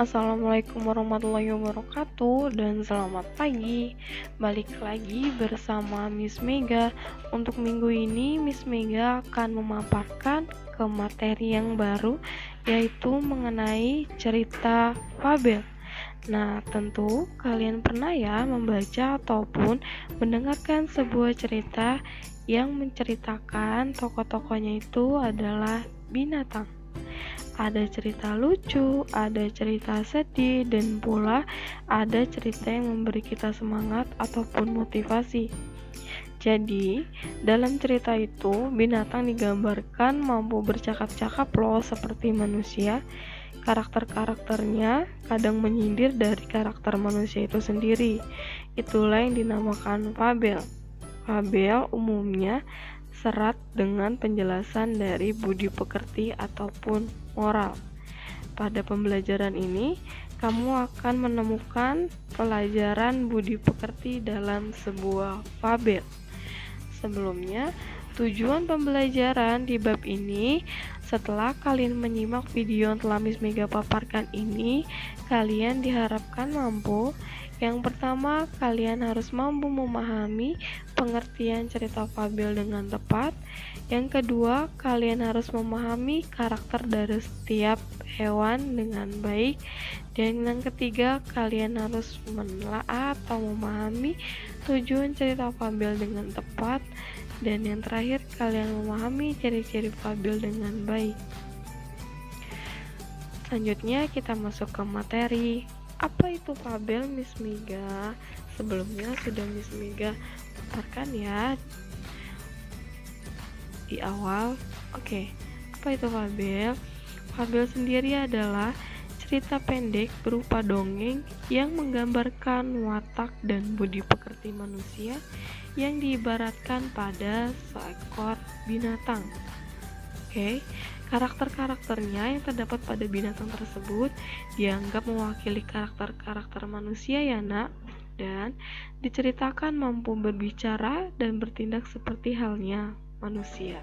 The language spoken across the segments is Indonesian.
Assalamualaikum warahmatullahi wabarakatuh dan selamat pagi. Balik lagi bersama Miss Mega. Untuk minggu ini Miss Mega akan memaparkan ke materi yang baru, yaitu mengenai cerita fabel. Nah, tentu kalian pernah ya membaca ataupun mendengarkan sebuah cerita yang menceritakan tokoh-tokohnya itu adalah binatang. Ada cerita lucu, ada cerita sedih, dan pula ada cerita yang memberi kita semangat ataupun motivasi. Jadi, dalam cerita itu, binatang digambarkan mampu bercakap-cakap loh seperti manusia. Karakter-karakternya kadang menyindir dari karakter manusia itu sendiri. Itulah yang dinamakan fabel. Fabel umumnya serat dengan penjelasan dari budi pekerti ataupun moral. Pada pembelajaran ini, kamu akan menemukan pelajaran budi pekerti dalam sebuah fabel. Sebelumnya, tujuan pembelajaran di bab ini, setelah kalian menyimak video yang telah Miss Mega paparkan ini, kalian diharapkan mampu. Yang pertama, kalian harus mampu memahami pengertian cerita fabel dengan tepat. Yang kedua, kalian harus memahami karakter dari setiap hewan dengan baik. Dan yang ketiga, kalian harus menelaah atau memahami tujuan cerita fabel dengan tepat. Dan yang terakhir, kalian memahami ciri-ciri fabel dengan baik. Selanjutnya kita masuk ke materi. Apa itu fabel, Miss Mega? Sebelumnya sudah Miss Mega paparkan ya di awal. Oke, apa itu fabel? Fabel sendiri adalah cerita pendek berupa dongeng yang menggambarkan watak dan budi pekerti manusia yang diibaratkan pada seekor binatang. Oke, karakter-karakternya yang terdapat pada binatang tersebut dianggap mewakili karakter-karakter manusia ya nak, dan diceritakan mampu berbicara dan bertindak seperti halnya manusia.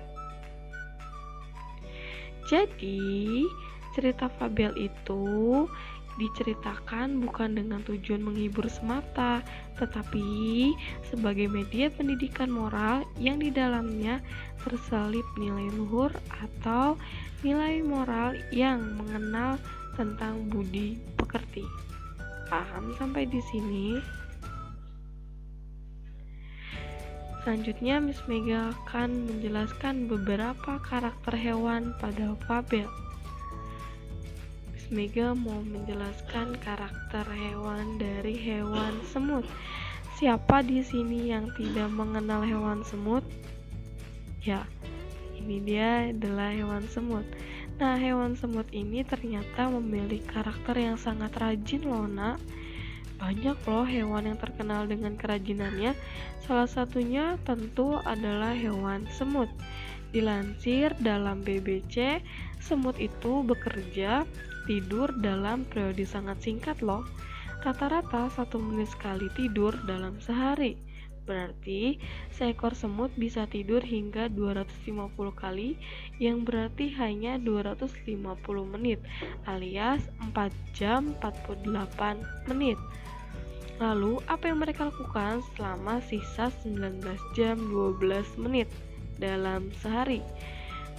Jadi, cerita fabel itu diceritakan bukan dengan tujuan menghibur semata, tetapi sebagai media pendidikan moral yang di dalamnya terselip nilai luhur atau nilai moral yang mengenal tentang budi pekerti. Paham sampai di sini? Selanjutnya Miss Mega akan menjelaskan beberapa karakter hewan pada fabel. Miss Mega mau menjelaskan karakter hewan dari hewan semut. Siapa di sini yang tidak mengenal hewan semut? Ya, ini dia adalah hewan semut. Nah, hewan semut ini ternyata memiliki karakter yang sangat rajin loh nak. Banyak loh hewan yang terkenal dengan kerajinannya. Salah satunya tentu adalah hewan semut. Dilansir dalam BBC, semut itu bekerja tidur dalam periode sangat singkat loh. Rata-rata 1 menit sekali tidur dalam sehari. Berarti seekor semut bisa tidur hingga 250 kali, yang berarti hanya 250 menit alias 4 jam 48 menit. Lalu apa yang mereka lakukan selama sisa 19 jam 12 menit dalam sehari?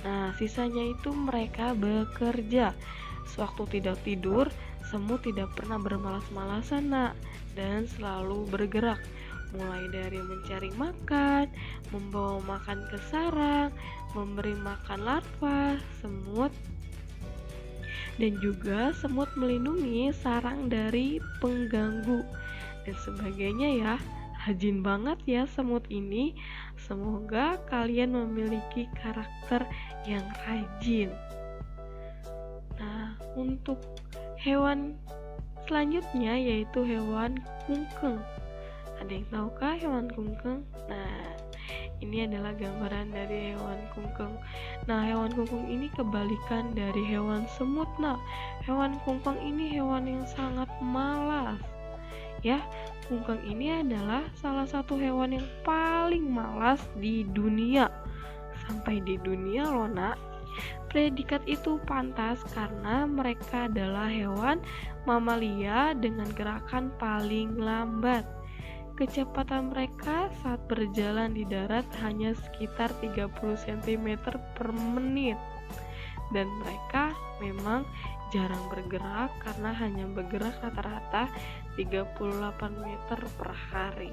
Nah, sisanya itu mereka bekerja. Sewaktu tidak tidur, semut tidak pernah bermalas-malasan nak, dan selalu bergerak, mulai dari mencari makan, membawa makan ke sarang, memberi makan larva semut, dan juga semut melindungi sarang dari pengganggu dan sebagainya ya. Rajin banget ya semut ini. Semoga kalian memiliki karakter yang rajin. Nah, untuk hewan selanjutnya yaitu hewan kungkeng. Ada yang tahukah hewan kungkeng? Nah, ini adalah gambaran dari hewan kungkeng. Nah, hewan kungkeng ini kebalikan dari hewan semut. Nah, hewan kungkeng ini hewan yang sangat malas. Ya, kungkeng ini adalah salah satu hewan yang paling malas di dunia. Sampai di dunia loh nak. Predikat itu pantas karena mereka adalah hewan mamalia dengan gerakan paling lambat. Kecepatan mereka saat berjalan di darat hanya sekitar 30 cm per menit. Dan mereka memang jarang bergerak karena hanya bergerak rata-rata 38 meter per hari.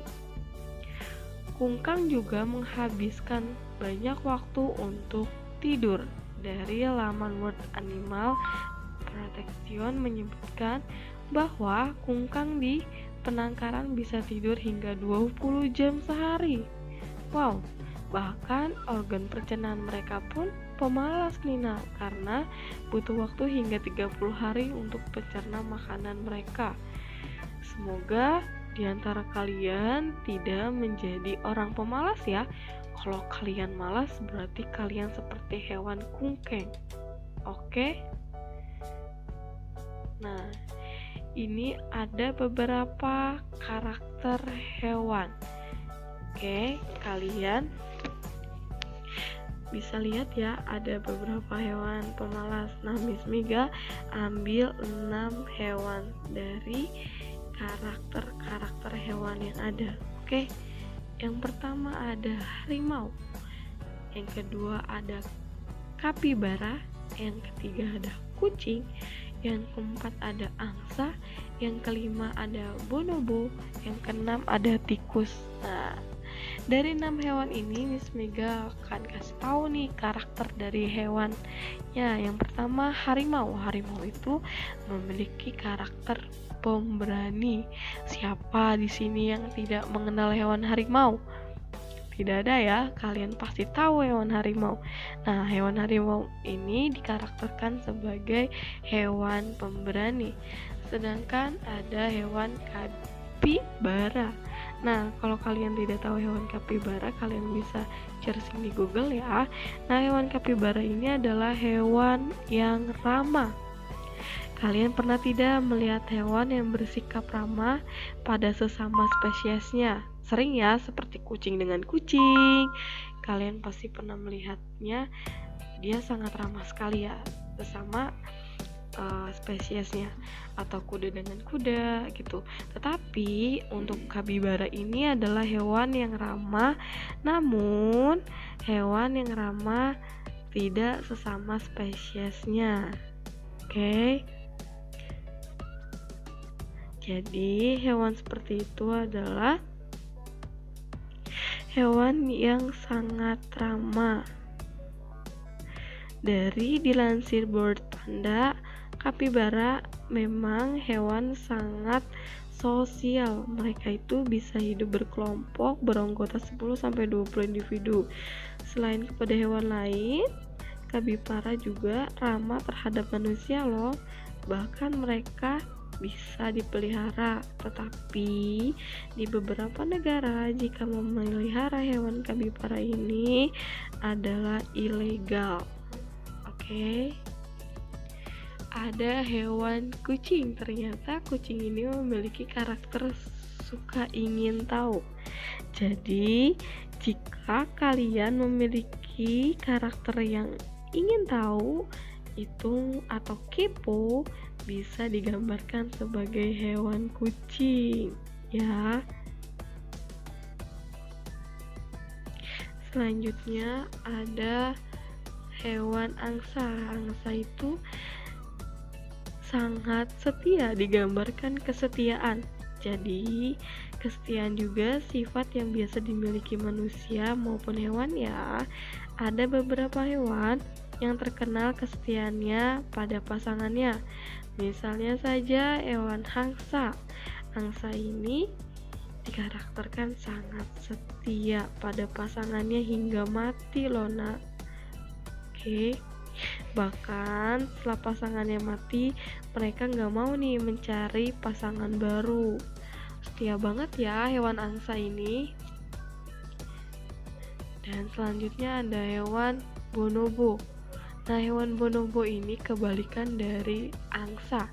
Kungkang juga menghabiskan banyak waktu untuk tidur. Dari laman World Animal Protection menyebutkan bahwa kungkang di penangkaran bisa tidur hingga 20 jam sehari. Wow, bahkan organ pencernaan mereka pun pemalas Nina, karena butuh waktu hingga 30 hari untuk mencerna makanan mereka. Semoga di antara kalian tidak menjadi orang pemalas ya. Kalau kalian malas berarti kalian seperti hewan kungkeng. Oke? Nah, ini ada beberapa karakter hewan. Oke, kalian bisa lihat ya, ada beberapa hewan pemalas. Nah, Miss Miga ambil 6 hewan dari karakter hewan yang ada. Oke, yang pertama ada harimau, yang kedua ada kapibara, yang ketiga ada kucing, yang keempat ada angsa, yang kelima ada bonobo, yang keenam ada tikus. Nah, dari 6 hewan ini Miss Mega akan kasih tahu nih karakter dari hewannya. Yang pertama harimau. Harimau itu memiliki karakter pemberani. Siapa di sini yang tidak mengenal hewan harimau? Tidak ada ya, kalian pasti tahu hewan harimau. Nah, hewan harimau ini dikarakterkan sebagai hewan pemberani. Sedangkan ada hewan kapibara. Nah, kalau kalian tidak tahu hewan kapibara, kalian bisa searching di Google ya. Nah, hewan kapibara ini adalah hewan yang ramah. Kalian pernah tidak melihat hewan yang bersikap ramah pada sesama spesiesnya? Sering ya, seperti kucing dengan kucing. Kalian pasti pernah melihatnya, dia sangat ramah sekali ya sesama spesiesnya, atau kuda dengan kuda gitu. Tetapi untuk kapibara ini adalah hewan yang ramah, namun hewan yang ramah tidak sesama spesiesnya. Oke. Jadi hewan seperti itu adalah hewan yang sangat ramah. Dari dilansir Bird Panda, kapibara memang hewan sangat sosial. Mereka itu bisa hidup berkelompok beranggota 10-20 individu. Selain kepada hewan lain, kapibara juga ramah terhadap manusia loh. Bahkan mereka bisa dipelihara, tetapi di beberapa negara jika memelihara hewan kapibara ini adalah ilegal. Oke. Ada hewan kucing. Ternyata kucing ini memiliki karakter suka ingin tahu. Jadi, jika kalian memiliki karakter yang ingin tahu itu atau kepo, bisa digambarkan sebagai hewan kucing ya. Selanjutnya ada hewan angsa. Angsa itu sangat setia, digambarkan kesetiaan. Jadi kesetiaan juga sifat yang biasa dimiliki manusia maupun hewan ya. Ada beberapa hewan yang terkenal kesetiaannya pada pasangannya. Misalnya saja hewan angsa. Angsa ini dikarakterkan sangat setia pada pasangannya hingga mati loh nak. Oke. Bahkan setelah pasangannya mati, mereka nggak mau nih mencari pasangan baru. Setia banget ya hewan angsa ini. Dan selanjutnya ada hewan bonobo. Nah, hewan bonobo ini kebalikan dari angsa.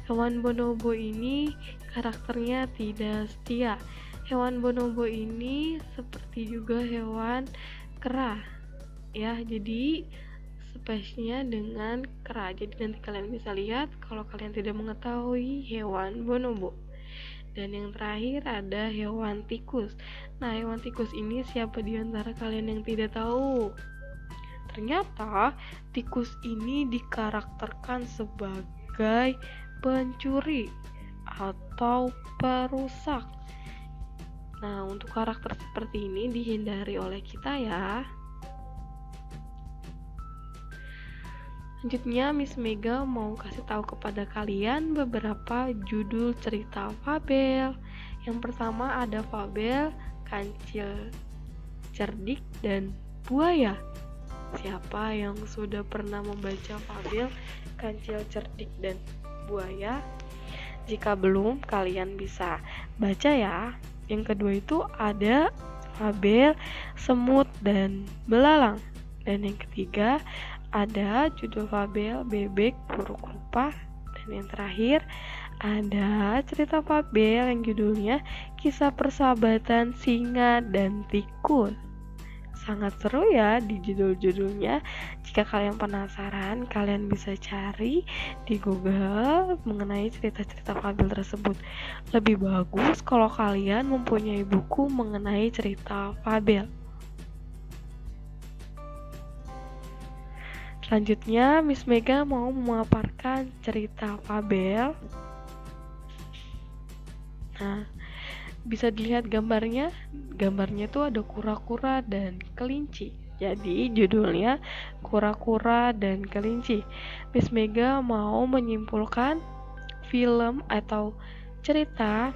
Hewan bonobo ini karakternya tidak setia. Hewan bonobo ini seperti juga hewan kera. Ya, jadi spesiesnya dengan kera. Jadi nanti kalian bisa lihat kalau kalian tidak mengetahui hewan bonobo. Dan yang terakhir ada hewan tikus. Nah, hewan tikus ini siapa di antara kalian yang tidak tahu? Ternyata tikus ini dikarakterkan sebagai pencuri atau perusak. Nah, untuk karakter seperti ini dihindari oleh kita ya. Selanjutnya, Miss Mega mau kasih tahu kepada kalian beberapa judul cerita fabel. Yang pertama ada fabel Kancil Cerdik dan Buaya. Siapa yang sudah pernah membaca fabel Kancil Cerdik dan Buaya? Jika belum, kalian bisa baca ya. Yang kedua itu ada fabel Semut dan Belalang. Dan yang ketiga ada judul fabel Bebek Buruk Rupa. Dan yang terakhir ada cerita fabel yang judulnya Kisah Persahabatan Singa dan Tikus. Sangat seru ya di judul-judulnya. Jika kalian penasaran, kalian bisa cari di Google mengenai cerita-cerita fabel tersebut. Lebih bagus kalau kalian mempunyai buku mengenai cerita fabel. Selanjutnya, Miss Mega mau memaparkan cerita fabel. Nah, bisa dilihat gambarnya. Gambarnya tuh ada kura-kura dan kelinci. Jadi judulnya Kura-kura dan Kelinci. Miss Mega mau menyimpulkan film atau cerita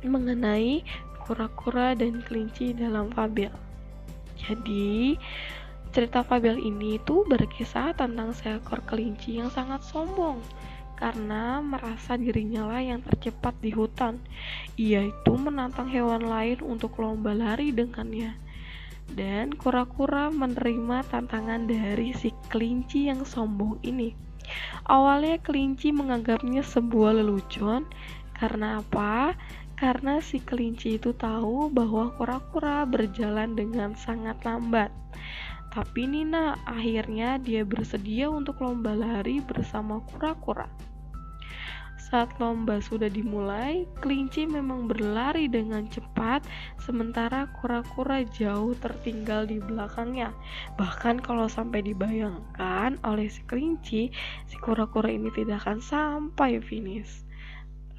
mengenai kura-kura dan kelinci dalam fabel. Jadi cerita fabel ini tuh berkisah tentang seekor kelinci yang sangat sombong karena merasa dirinya lah yang tercepat di hutan. Ia itu menantang hewan lain untuk lomba lari dengannya. Dan kura-kura menerima tantangan dari si kelinci yang sombong ini. Awalnya kelinci menganggapnya sebuah lelucon. Karena apa? Karena si kelinci itu tahu bahwa kura-kura berjalan dengan sangat lambat. Tapi Nina akhirnya dia bersedia untuk lomba lari bersama kura-kura. Saat lomba sudah dimulai, kelinci memang berlari dengan cepat, sementara kura-kura jauh tertinggal di belakangnya. Bahkan kalau sampai dibayangkan oleh si kelinci, si kura-kura ini tidak akan sampai finish.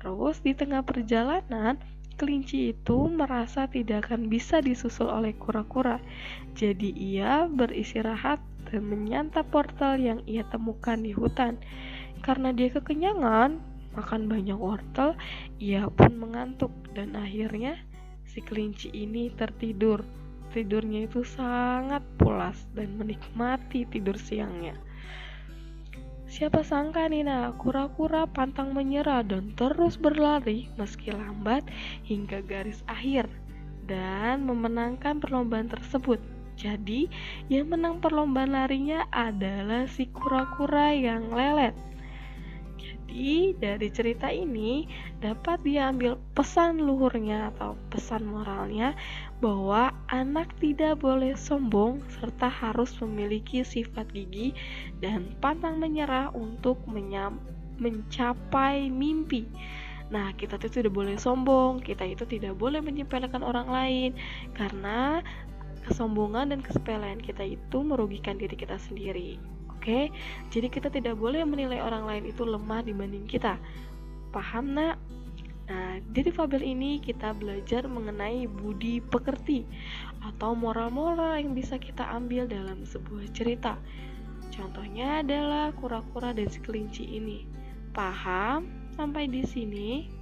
Terus di tengah perjalanan, kelinci itu merasa tidak akan bisa disusul oleh kura-kura. Jadi ia beristirahat dan menyantap wortel yang ia temukan di hutan. Karena dia kekenyangan makan banyak wortel, ia pun mengantuk dan akhirnya si kelinci ini tertidur. Tidurnya itu sangat pulas dan menikmati tidur siangnya. Siapa sangka Nina, kura-kura pantang menyerah dan terus berlari meski lambat hingga garis akhir dan memenangkan perlombaan tersebut. Jadi, yang menang perlombaan larinya adalah si kura-kura yang lelet. Jadi, dari cerita ini dapat diambil pesan luhurnya atau pesan moralnya bahwa anak tidak boleh sombong serta harus memiliki sifat gigih dan pantang menyerah untuk mencapai mimpi. Nah, kita itu tidak boleh sombong, kita itu tidak boleh menyepelekan orang lain karena kesombongan dan kesepelean kita itu merugikan diri kita sendiri. Oke, jadi kita tidak boleh menilai orang lain itu lemah dibanding kita. Paham nak? Nah, dari fabel ini kita belajar mengenai budi pekerti atau moral-moral yang bisa kita ambil dalam sebuah cerita. Contohnya adalah kura-kura dan si kelinci ini. Paham sampai di sini?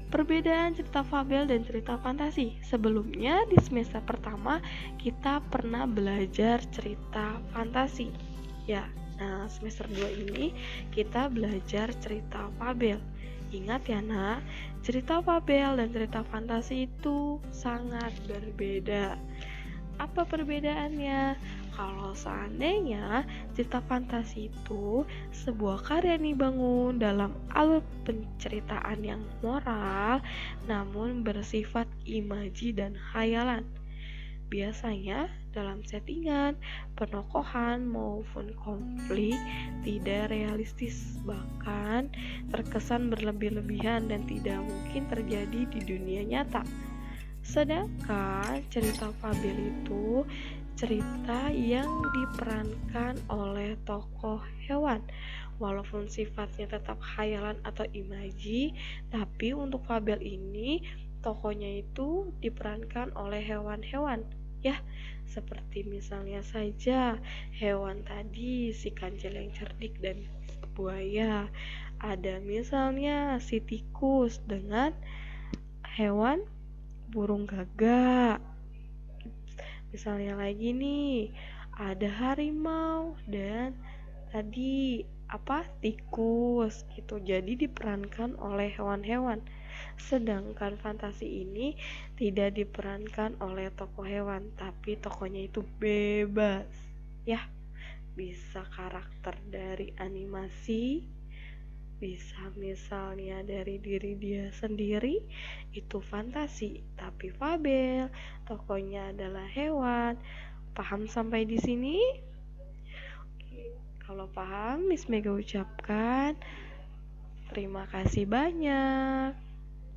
Perbedaan cerita fabel dan cerita fantasi. Sebelumnya di semester pertama kita pernah belajar cerita fantasi. Ya, nah semester 2 ini kita belajar cerita fabel. Ingat ya nak, cerita fabel dan cerita fantasi itu sangat berbeda. Apa perbedaannya? Kalau seandainya cerita fantasi itu sebuah karya nih bangun dalam alur penceritaan yang moral namun bersifat imaji dan khayalan. Biasanya dalam settingan, penokohan maupun konflik tidak realistis, bahkan terkesan berlebih-lebihan dan tidak mungkin terjadi di dunia nyata. Sedangkan cerita fabel itu cerita yang diperankan oleh tokoh hewan. Walaupun sifatnya tetap khayalan atau imaji, tapi untuk fabel ini tokohnya itu diperankan oleh hewan-hewan. Ya, seperti misalnya saja hewan tadi si kancil yang cerdik dan buaya. Ada misalnya si tikus dengan hewan burung gagak. Misalnya lagi nih, ada harimau dan tadi tikus gitu. Jadi diperankan oleh hewan-hewan. Sedangkan fantasi ini tidak diperankan oleh tokoh hewan, tapi tokohnya itu bebas. Ya, bisa karakter dari animasi, bisa misalnya dari diri dia sendiri, itu fantasi. Tapi fabel, tokohnya adalah hewan. Paham sampai di sini? Kalau paham, Miss Mega ucapkan terima kasih banyak.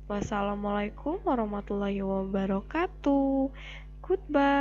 Wassalamualaikum warahmatullahi wabarakatuh. Goodbye.